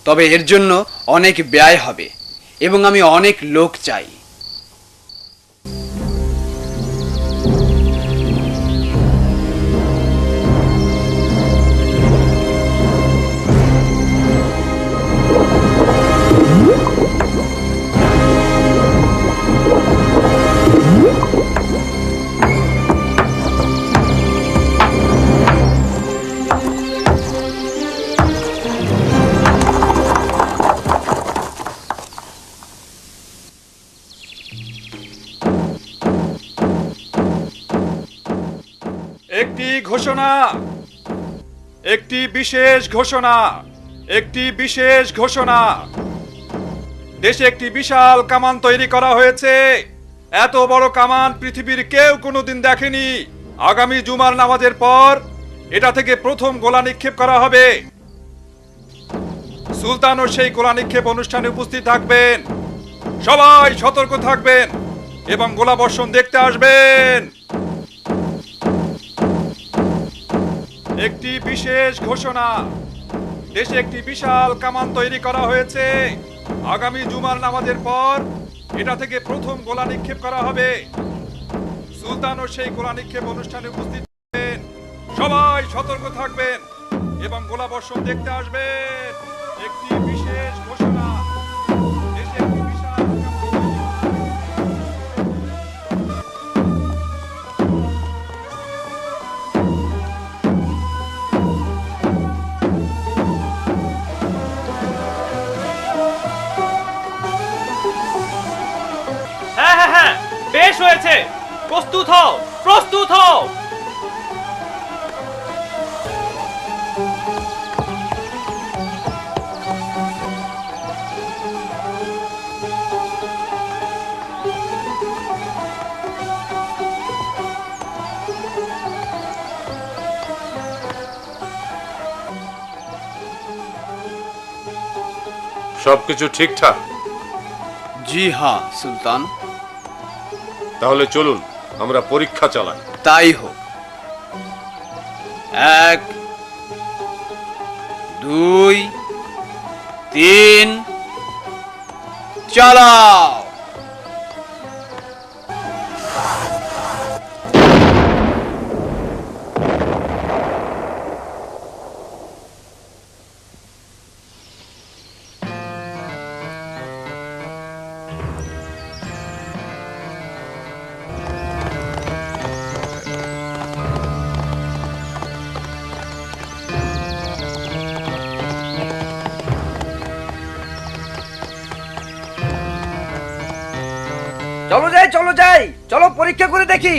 তবে এর জন্য অনেক ব্যয় হবে এবং আমি অনেক লোক চাই। একটি ঘোষণা, একটি বিশেষ ঘোষণা, একটি বিশেষ ঘোষণা। দেশে একটি বিশাল কামান তৈরি করা হয়েছে। এত বড় কামান পৃথিবীর কেউ কোনোদিন দেখেনি। আগামী জুমার নামাজের পর এটা থেকে প্রথম গোলা নিক্ষেপ করা হবে। সুলতানও সেই গোলা নিক্ষেপ অনুষ্ঠানে উপস্থিত থাকবেন। সবাই সতর্ক থাকবেন এবং গোলা বর্ষণ দেখতে আসবেন। একটি বিশেষ ঘোষণা, দেশে একটি বিশাল কামান তৈরি করা হয়েছে। আগামী জুমার নামাজের পর এটা থেকে প্রথম গোলা নিক্ষেপ করা হবে। সুলতানও সেই গোলা নিক্ষেপ অনুষ্ঠানে উপস্থিত থাকবেন। সবাই সতর্ক থাকবেন এবং গোলা বর্ষণ দেখতে আসবেন। একটি বিশেষ ঘোষণা, দেশে একটি বিশাল হ্যাঁ, বেশ হয়েছে। প্রস্তুত হও, প্রস্তুত হও। সবকিছু ঠিকঠাক? জি হ্যাঁ সুলতান। তাহলে চলুন আমরা পরীক্ষা চালাই। তাই হোক। 1 2 3 চালাও। চলো যাই, চলো পরীক্ষা করে দেখি।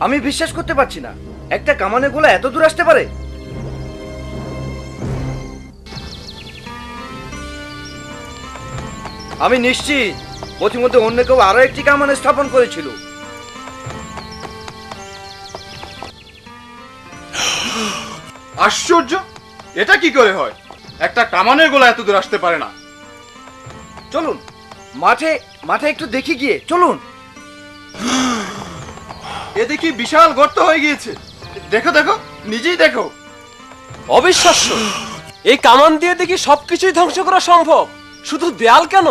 আমি বিশ্বাস করতে পারছি না একটা কামানের গোলা এত দূর আসতে পারে। আমি নিশ্চিত পথিমধ্যে অন্য কেউ আরো একটি কামান স্থাপন করেছিল। আশ্চর্য, এটা কি করে হয়? একটা কামানের গোলা এত দূর আসতে পারে না। চলুন মাঠে মাঠে একটু দেখি গিয়ে, চলুন। এ দেখি বিশাল গর্ত হয়ে গিয়েছে। দেখো দেখো, নিজেই দেখো। অবিশ্বাস্য, এই কামান দিয়ে দেখি সবকিছুই ধ্বংস করা সম্ভব, শুধু দেয়াল কেন।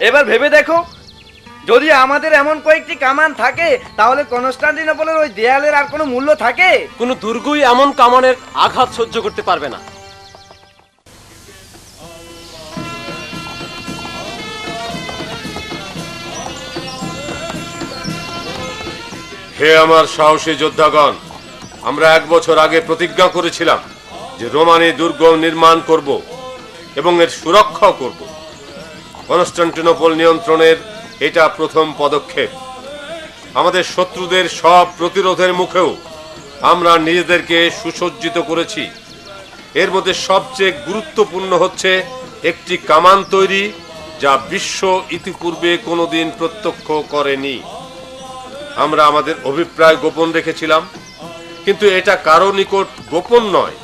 এবার ভেবে দেখো, যদি আমাদের এমন কয়েকটি কামান থাকে তাহলে কনস্টান্টিনোপলের ওই দেয়ালের আর কোনো মূল্য থাকে? কোনো দুর্গই এমন কামানের আঘাত সহ্য করতে পারবে না। হে আমার সাহসী যোদ্ধাগণ, আমরা 1 বছর আগে প্রতিজ্ঞা করেছিলাম যে রোমানি দুর্গ নির্মাণ করব এবং এর সুরক্ষা করব। কনস্টান্টিনোপল নিয়ন্ত্রণের এটা প্রথম পদক্ষেপ। আমাদের শত্রুদের সব প্রতিরোধের মুখেও আমরা নিজেদেরকে সুসজ্জিত করেছি। এর মধ্যে সবচেয়ে গুরুত্বপূর্ণ হচ্ছে একটি কামান তৈরি, যা বিশ্ব ইতিপূর্বে কোনোদিন প্রত্যক্ষ করেনি। আমরা আমাদের অভিপ্রায় গোপন রেখেছিলাম, কিন্তু এটা কারো নিকট গোপন নয়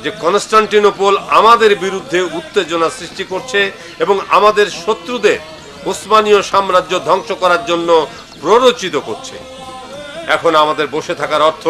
যে কনস্টান্টিনোপল আমাদের বিরুদ্ধে উত্তেজনা সৃষ্টি করছে এবং আমাদের শত্রুদের উসমানীয় সাম্রাজ্য ধ্বংস করার জন্য প্ররোচিত করছে। এখন আমাদের বসে থাকার অর্থ